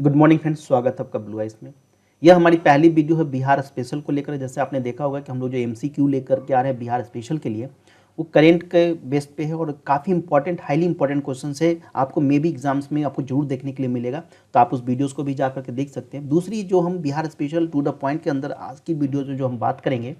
Good morning friends, स्वागत है आपका ब्लू आइस में। यह हमारी पहली वीडियो है बिहार स्पेशल को लेकर। जैसे आपने देखा होगा कि हम लोग जो एमसीक्यू लेकर के आ रहे हैं बिहार स्पेशल के लिए, वो करेंट के बेस पे है और काफ़ी इंपॉर्टेंट, हाईली इंपॉर्टेंट क्वेश्चन है। आपको मे बी एग्जाम्स में आपको जरूर देखने के लिए मिलेगा, तो आप उस वीडियोज़ को भी जा करके देख सकते हैं। दूसरी जो हम Bihar special to the point के अंदर आज की वीडियो जो हम बात करेंगे,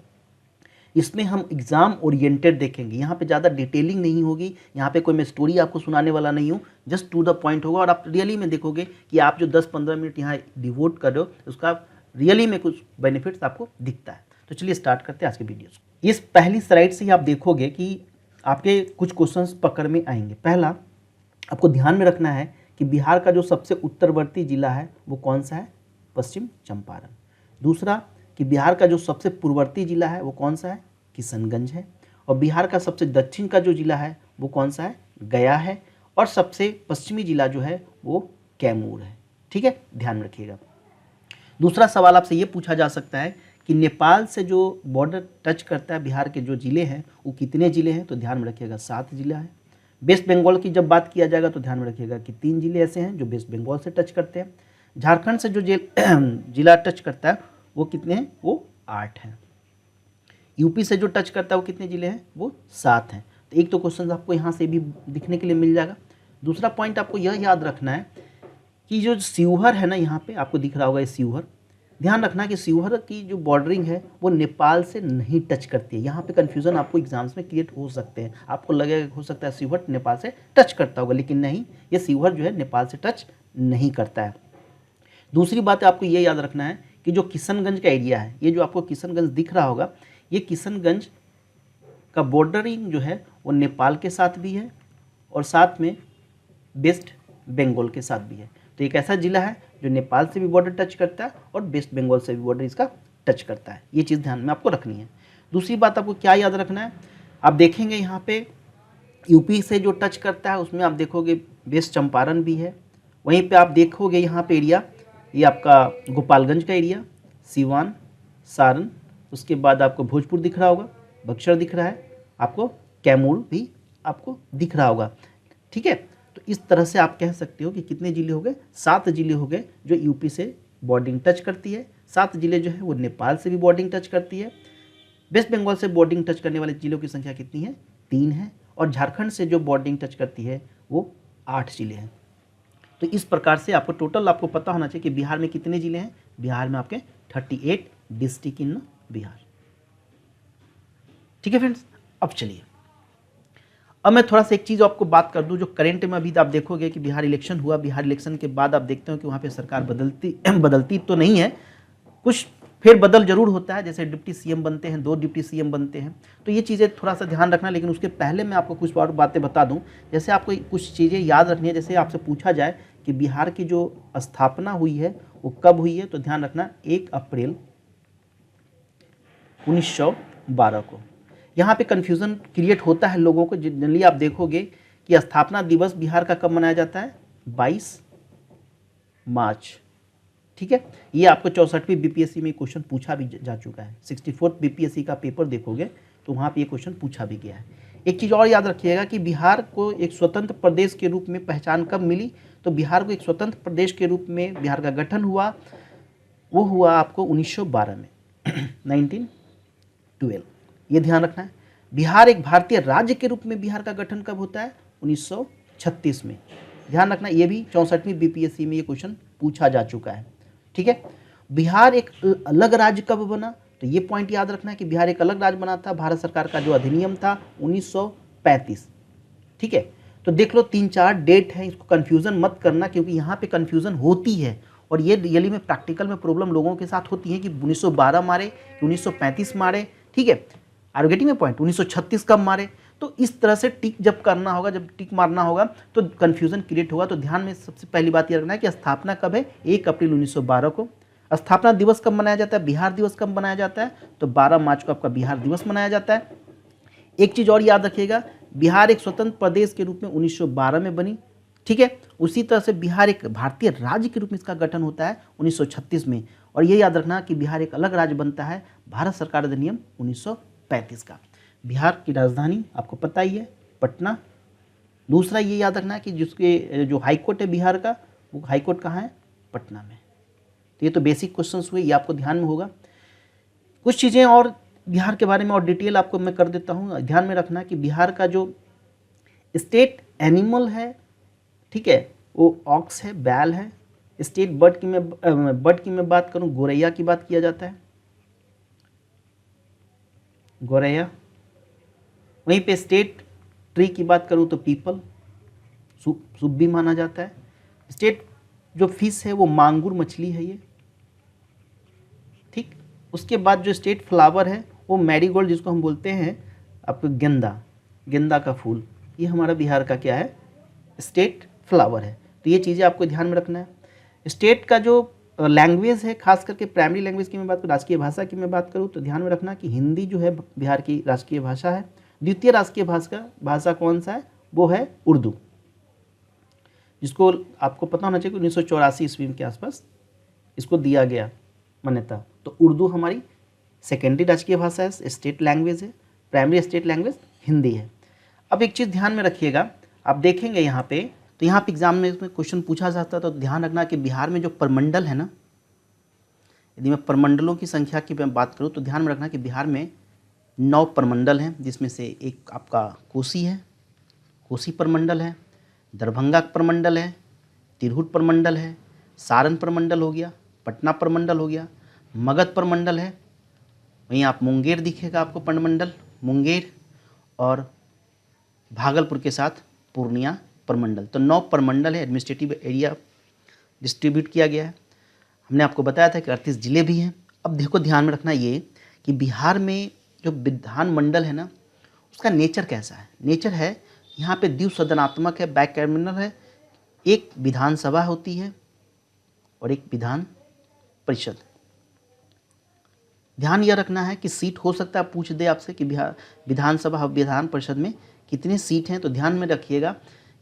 इसमें हम एग्ज़ाम ओरिएंटेड देखेंगे। यहाँ पे ज़्यादा डिटेलिंग नहीं होगी, यहाँ पे कोई मैं स्टोरी आपको सुनाने वाला नहीं हूँ, जस्ट टू द पॉइंट होगा। और आप रियली में देखोगे कि आप जो 10-15 मिनट यहाँ डिवोट कर रहे हो, उसका रियली में कुछ बेनिफिट्स आपको दिखता है। तो चलिए स्टार्ट करते हैं आज के वीडियोज़ को। इस पहली स्लाइड से ही आप देखोगे कि आपके कुछ क्वेश्चंस पकड़ में आएंगे। पहला, आपको ध्यान में रखना है कि बिहार का जो सबसे उत्तरवर्ती जिला है वो कौन सा है? पश्चिम चंपारण। दूसरा, कि बिहार का जो सबसे पूर्ववर्ती जिला है वो कौन सा है? किशनगंज है। और बिहार का सबसे दक्षिण का जो जिला है वो कौन सा है? गया है। और सबसे पश्चिमी जिला जो है वो कैमूर है। ठीक है, ध्यान रखिएगा। दूसरा सवाल आपसे ये पूछा जा सकता है कि नेपाल से जो बॉर्डर टच करता है बिहार के जो जिले हैं वो कितने जिले हैं? तो ध्यान में रखिएगा 7 जिला है। वेस्ट बंगाल की जब बात किया जाएगा तो ध्यान में रखिएगा कि 3 जिले ऐसे हैं जो वेस्ट बंगाल से टच करते हैं। झारखंड से जो जिला टच करता है वो कितने हैं? वो 8 हैं। यूपी से जो टच करता है वो कितने जिले हैं? वो 7 हैं। तो एक तो क्वेश्चन आपको यहाँ से भी दिखने के लिए मिल जाएगा। दूसरा पॉइंट आपको यह याद रखना है कि जो शिवहर है ना, यहाँ पे आपको दिख रहा होगा ये शिवहर। ध्यान रखना कि शिवहर की जो बॉर्डरिंग है वो नेपाल से नहीं टच करती है। यहाँ पे कन्फ्यूजन आपको एग्जाम्स में क्रिएट हो सकते हैं। आपको लगेगा हो सकता है शिवहर नेपाल से टच करता होगा, लेकिन नहीं, ये शिवहर जो है नेपाल से टच नहीं करता है। दूसरी बात आपको ये याद रखना है कि जो किशनगंज का एरिया है, ये जो आपको किशनगंज दिख रहा होगा, ये किशनगंज का बॉर्डरिंग जो है वो नेपाल के साथ भी है और साथ में वेस्ट बंगाल के साथ भी है। तो एक ऐसा जिला है जो नेपाल से भी बॉर्डर टच करता है और वेस्ट बंगाल से भी बॉर्डर इसका टच करता है। ये चीज़ ध्यान में आपको रखनी है। दूसरी बात आपको क्या याद रखना है, आप देखेंगे यहाँ पे यूपी से जो टच करता है उसमें आप देखोगे वेस्ट चंपारण भी है। वहीं पे आप देखोगे यहाँ पे एरिया, ये आपका गोपालगंज का एरिया, सिवान, सारण, उसके बाद आपको भोजपुर दिख रहा होगा, बक्सर दिख रहा है, आपको कैमूर भी आपको दिख रहा होगा। ठीक है, तो इस तरह से आप कह सकते हो कि कितने जिले हो गए? 7 जिले हो गए जो यूपी से बॉर्डिंग टच करती है। 7 जिले जो है वो नेपाल से भी बॉर्डिंग टच करती है। वेस्ट बंगाल से बॉर्डिंग टच करने वाले जिलों की संख्या कितनी है? 3 है। और झारखंड से जो बॉर्डिंग टच करती है वो 8 जिले हैं। तो इस प्रकार से आपको टोटल आपको पता होना चाहिए कि बिहार में कितने जिले हैं। बिहार में आपके 38 डिस्ट्रिक्ट इन बिहार। ठीक है फ्रेंड्स, अब चलिए, अब मैं थोड़ा सा एक चीज़ आपको बात कर दूं जो करेंट में अभी आप देखोगे कि बिहार इलेक्शन हुआ। बिहार इलेक्शन के बाद आप देखते हो कि वहाँ पे सरकार बदलती तो नहीं है, कुछ फिर बदल जरूर होता है। जैसे डिप्टी सीएम बनते हैं, 2 डिप्टी सीएम बनते हैं, तो ये चीज़ें थोड़ा सा ध्यान रखना। लेकिन उसके पहले मैं आपको कुछ और बातें बता दूं। जैसे आपको कुछ चीज़ें याद रखनी है। जैसे आपसे पूछा जाए कि बिहार की जो स्थापना हुई है वो कब हुई है, तो ध्यान रखना 1 अप्रैल 1912 को। यहाँ पे कन्फ्यूज़न क्रिएट होता है लोगों को। जनरली आप देखोगे कि स्थापना दिवस बिहार का कब मनाया जाता है? 22 मार्च। ठीक है, ये आपको 64वीं बीपीएससी में क्वेश्चन पूछा भी जा चुका है। 64th बीपीएससी का पेपर देखोगे तो वहाँ पे ये क्वेश्चन पूछा भी गया है। एक चीज़ और याद रखिएगा कि बिहार को एक स्वतंत्र प्रदेश के रूप में पहचान कब मिली? तो बिहार को एक स्वतंत्र प्रदेश के रूप में बिहार का गठन हुआ, वो हुआ आपको 1912 में 1912। ये ध्यान रखना है। बिहार एक भारतीय राज्य के रूप में बिहार का गठन कब होता है? 1936 में। ध्यान रखना, ये भी 64वीं बीपीएससी में ये क्वेश्चन पूछा जा चुका है। ठीक है, बिहार एक अलग राज्य कब बना? तो ये पॉइंट याद रखना है कि बिहार एक अलग राज्य बना था। भारत सरकार का जो अधिनियम था 1935। ठीक है, तो देख लो 3-4 डेट है, इसको कन्फ्यूज़न मत करना, क्योंकि यहाँ पे कन्फ्यूज़न होती है और ये रियली में प्रैक्टिकल में प्रॉब्लम लोगों के साथ होती है कि 1912 मारे कि 1935 मारे। ठीक है, आर गेटिंग में पॉइंट? 1936 कब मारे? तो इस तरह से टिक जब करना होगा, जब टिक मारना होगा तो कन्फ्यूज़न क्रिएट होगा। तो ध्यान में सबसे पहली बात ये रखना है कि स्थापना कब है? 1 अप्रैल 1912 को। स्थापना दिवस कब मनाया जाता है? बिहार दिवस कब मनाया जाता है? तो 12 मार्च को आपका बिहार दिवस मनाया जाता है। एक चीज़ और याद रखिएगा, बिहार एक स्वतंत्र प्रदेश के रूप में 1912 में बनी। ठीक है, उसी तरह से बिहार एक भारतीय राज्य के रूप में इसका गठन होता है 1936 में। और ये याद रखना कि बिहार एक अलग राज्य बनता है भारत सरकार अधिनियम 1935 का। बिहार की राजधानी आपको पता ही है, पटना। दूसरा ये याद रखना कि जिसके जो हाईकोर्ट है बिहार का, वो हाईकोर्ट कहाँ है? पटना में। तो ये तो बेसिक क्वेश्चंस हुए, ये आपको ध्यान में होगा। कुछ चीज़ें और बिहार के बारे में और डिटेल आपको मैं कर देता हूँ। ध्यान में रखना कि बिहार का जो स्टेट एनिमल है, ठीक है, वो ऑक्स है, बैल है। स्टेट बर्ड की मैं बात करूँ, गोरैया की बात किया जाता है, गोरैया। वहीं पे स्टेट ट्री की बात करूँ तो पीपल, शुभ भी माना जाता है। स्टेट जो फिश है वो मांगुर मछली है ये, ठीक। उसके बाद जो स्टेट फ्लावर है वो मैरीगोल्ड, जिसको हम बोलते हैं आपको गेंदा का फूल, ये हमारा बिहार का क्या है, स्टेट फ्लावर है। तो ये चीज़ें आपको ध्यान में रखना है। स्टेट का जो लैंग्वेज है, खास करके प्राइमरी लैंग्वेज की मैं बात करूँ, राष्ट्रीय भाषा की मैं बात करूँ, तो ध्यान में रखना कि हिंदी जो है बिहार की राष्ट्रीय भाषा है। द्वितीय राष्ट्रीय भाषा कौन सा है, वो है उर्दू, जिसको आपको पता होना चाहिए कि 1984 ईस्वी के आसपास इसको दिया गया मान्यता। तो उर्दू हमारी सेकेंडरी राष्ट्रीय भाषा है, स्टेट लैंग्वेज है। प्राइमरी स्टेट लैंग्वेज हिंदी है। अब एक चीज़ ध्यान में रखिएगा, आप देखेंगे यहाँ पे, तो यहाँ पे एग्जाम में इसमें क्वेश्चन पूछा जाता है, तो ध्यान रखना कि बिहार में जो प्रमंडल है ना, यदि मैं प्रमंडलों की संख्या की मैं बात करूँ तो ध्यान में रखना कि बिहार में 9 प्रमंडल हैं, जिसमें से एक आपका कोसी है, कोसी प्रमंडल है, दरभंगा प्रमंडल है, तिरहुत प्रमंडल है, सारण प्रमंडल हो गया, पटना प्रमंडल हो गया, मगध प्रमंडल है, वहीं आप मुंगेर दिखेगा आपको प्रमंडल, मुंगेर, और भागलपुर के साथ पूर्णिया प्रमंडल। तो 9 प्रमंडल है, एडमिनिस्ट्रेटिव एरिया डिस्ट्रीब्यूट किया गया है। हमने आपको बताया था कि 38 जिले भी हैं। अब देखो ध्यान में रखना ये कि बिहार में जो विधानमंडल है ना, उसका नेचर कैसा है। नेचर है यहाँ पे द्विसदनात्मक है, बाइकैमरल है। एक विधानसभा होती है और एक विधान परिषद। ध्यान यह रखना है कि सीट हो सकता है पूछ दे आपसे कि बिहार विधानसभा और विधान परिषद में कितने सीट हैं, तो ध्यान में रखिएगा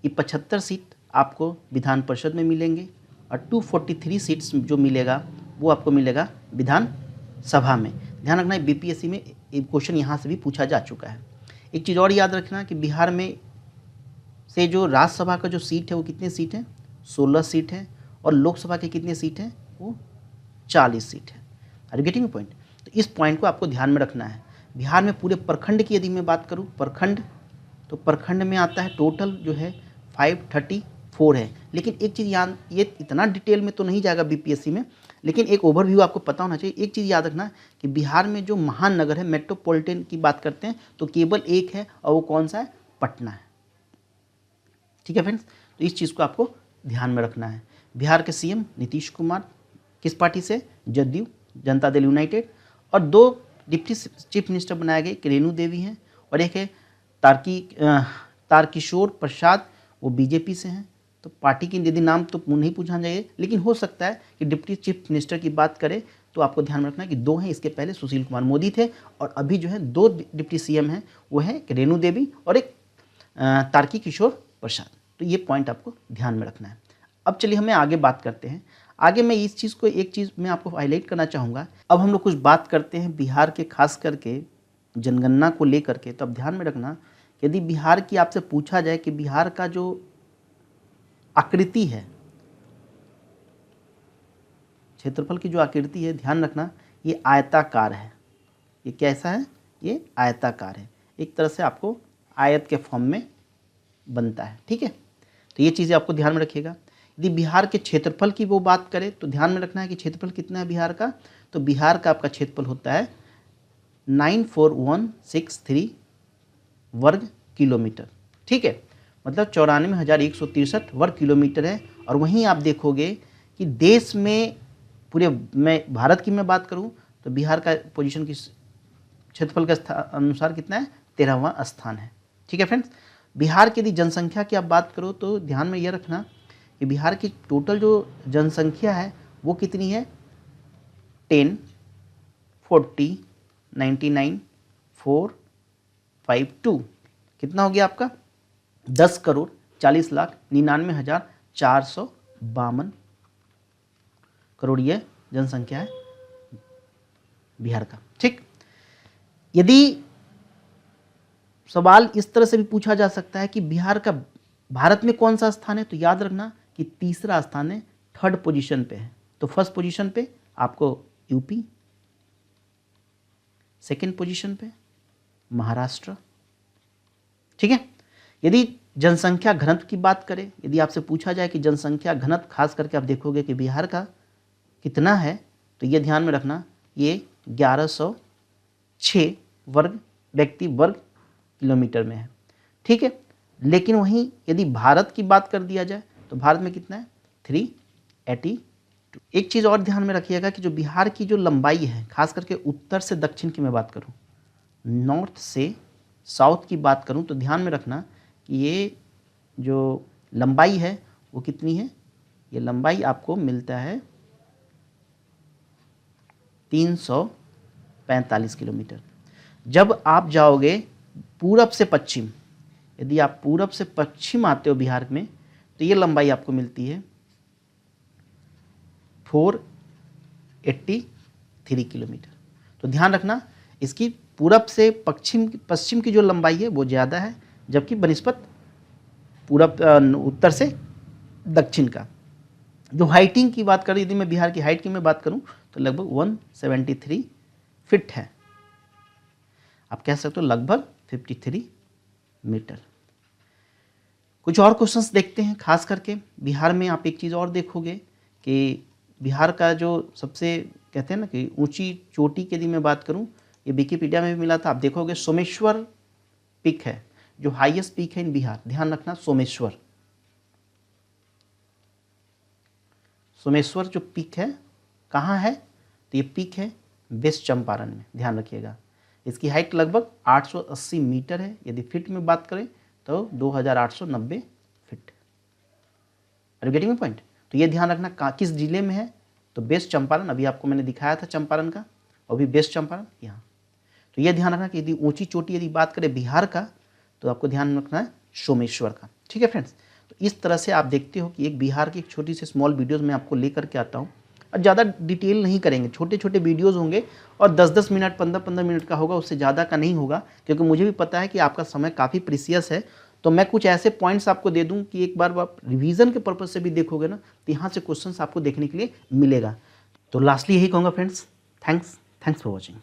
कि 75 सीट आपको विधान परिषद में मिलेंगे और 243 सीट्स जो मिलेगा वो आपको मिलेगा विधान सभा में। ध्यान रखना है बीपीएससी में क्वेश्चन यहाँ से भी पूछा जा चुका है। एक चीज़ और याद रखना कि बिहार में से जो राज्यसभा का जो सीट है वो कितने सीट हैं, 16 सीट है, और लोकसभा के कितने सीट हैं, वो 40 सीट है। Are you getting point. तो इस पॉइंट को आपको ध्यान में रखना है। बिहार में पूरे प्रखंड की यदि मैं बात करूँ, प्रखंड, तो प्रखंड में आता है टोटल जो है 534 है। लेकिन एक चीज़ याद, ये इतना डिटेल में तो नहीं जाएगा बीपीएससी में, लेकिन एक ओवरव्यू आपको पता होना चाहिए। एक चीज़ याद रखना कि बिहार में जो महानगर है, मेट्रोपॉलिटन की बात करते हैं तो केवल एक है, और वो कौन सा है, पटना है। ठीक है फ्रेंड्स, तो इस चीज़ को आपको ध्यान में रखना है। बिहार के सीएम नीतीश कुमार, किस पार्टी से, जदयू, जनता दल यूनाइटेड, और 2 डिप्टी चीफ मिनिस्टर बनाए गए, एक रेणु देवी हैं और एक है तारकिशोर प्रसाद, वो बीजेपी से हैं। तो पार्टी की यदि नाम तो नहीं पूछना चाहिए, लेकिन हो सकता है कि डिप्टी चीफ मिनिस्टर की बात करें तो आपको ध्यान में रखना है कि 2 हैं। इसके पहले सुशील कुमार मोदी थे, और अभी जो है 2 डिप्टी सीएम हैं, वो है एक रेणु देवी और एक तारकिशोर प्रसाद। तो ये पॉइंट आपको ध्यान में रखना है। अब चलिए हमें आगे बात करते हैं। आगे मैं इस चीज़ को, एक चीज़ मैं आपको हाईलाइट करना चाहूँगा। अब हम लोग कुछ बात करते हैं बिहार के, खास करके जनगणना को लेकर के। तो अब ध्यान में रखना, यदि बिहार की आपसे पूछा जाए कि बिहार का जो आकृति है, क्षेत्रफल की जो आकृति है, ध्यान रखना ये आयताकार है। ये कैसा है, ये आयताकार है, एक तरह से आपको आयत के फॉर्म में बनता है। ठीक है, तो ये चीज़ें आपको ध्यान में रखिएगा। यदि बिहार के क्षेत्रफल की वो बात करें तो ध्यान में रखना है कि क्षेत्रफल कितना है बिहार का, तो बिहार का आपका क्षेत्रफल होता है 94163 वर्ग किलोमीटर। ठीक है, मतलब 94,163 वर्ग किलोमीटर है। और वहीं आप देखोगे कि देश में, पूरे मैं भारत की मैं बात करूं तो बिहार का पोजीशन की क्षेत्रफल के अनुसार कितना है, 13वां स्थान है। ठीक है फ्रेंड्स, बिहार की यदि जनसंख्या की आप बात करो तो ध्यान में यह रखना कि बिहार की टोटल जो जनसंख्या है वो कितनी है, 10, 40, 99, 452, कितना हो गया आपका, 10,40,99,452 करोड़ ये जनसंख्या है बिहार का। ठीक, यदि सवाल इस तरह से भी पूछा जा सकता है कि बिहार का भारत में कौन सा स्थान है, तो याद रखना कि तीसरा स्थान है, 3rd पोजीशन पे है। तो फर्स्ट पोजीशन पे आपको यूपी, सेकंड पोजीशन पे महाराष्ट्र, ठीक है। यदि जनसंख्या घनत्व की बात करें, यदि आपसे पूछा जाए कि जनसंख्या घनत्व खास करके आप देखोगे कि बिहार का कितना है, तो ये ध्यान में रखना ये 1106 व्यक्ति वर्ग किलोमीटर में है, ठीक है। लेकिन वहीं यदि भारत की बात कर दिया जाए तो भारत में कितना है 382। एक चीज़ और ध्यान में रखिएगा कि जो बिहार की जो लंबाई है, खास करके उत्तर से दक्षिण की मैं बात करूं, नॉर्थ से साउथ की बात करूं, तो ध्यान में रखना कि ये जो लंबाई है वो कितनी है, ये लंबाई आपको मिलता है 345 किलोमीटर। जब आप जाओगे पूरब से पश्चिम, यदि आप पूरब से पश्चिम आते हो बिहार में, तो ये लंबाई आपको मिलती है 483 किलोमीटर। तो ध्यान रखना इसकी पूरब से पश्चिम की जो लंबाई है वो ज़्यादा है, जबकि बनिस्बत पूरब उत्तर से दक्षिण का। जो हाइटिंग की बात करें, यदि मैं बिहार की हाइट की मैं बात करूं तो लगभग 173 फीट है, आप कह सकते हो लगभग 53 मीटर। कुछ और क्वेश्चंस देखते हैं। खास करके बिहार में आप एक चीज़ और देखोगे कि बिहार का जो सबसे कहते हैं ना कि ऊंची चोटी की यदि मैं बात करूं, ये विकिपीडिया में भी मिला था, आप देखोगे सोमेश्वर पीक है, जो हाईएस्ट पीक है इन बिहार। ध्यान रखना सोमेश्वर जो पीक है कहाँ है, तो ये पीक है वेस्ट चंपारण में, ध्यान रखिएगा। इसकी हाइट लगभग 880 मीटर है, यदि फीट में बात करें तो 2890 feet. Are you getting my point? तो ये ध्यान रखना किस जिले में है, तो वेस्ट चंपारण, अभी आपको मैंने दिखाया था चंपारण का, और भी वेस्ट चंपारण यहाँ। तो ये ध्यान रखना कि यदि ऊंची चोटी यदि बात करें बिहार का, तो आपको ध्यान रखना है सोमेश्वर का, ठीक है फ्रेंड्स। तो इस तरह से आप देखते हो कि एक बिहार की एक छोटी सी स्मॉल वीडियोज़ मैं आपको लेकर के आता हूँ, और ज़्यादा डिटेल नहीं करेंगे, छोटे छोटे वीडियोज़ होंगे और 10-10 मिनट 15-15 मिनट का होगा, उससे ज़्यादा का नहीं होगा, क्योंकि मुझे भी पता है कि आपका समय काफ़ी प्रीसियस है। तो मैं कुछ ऐसे पॉइंट्स आपको दे दूं कि एक बार आप रिवीजन के पर्पज़ से भी देखोगे ना, तो यहाँ से क्वेश्चंस आपको देखने के लिए मिलेगा। तो लास्टली यही कहूँगा फ्रेंड्स, थैंक्स फॉर वॉचिंग।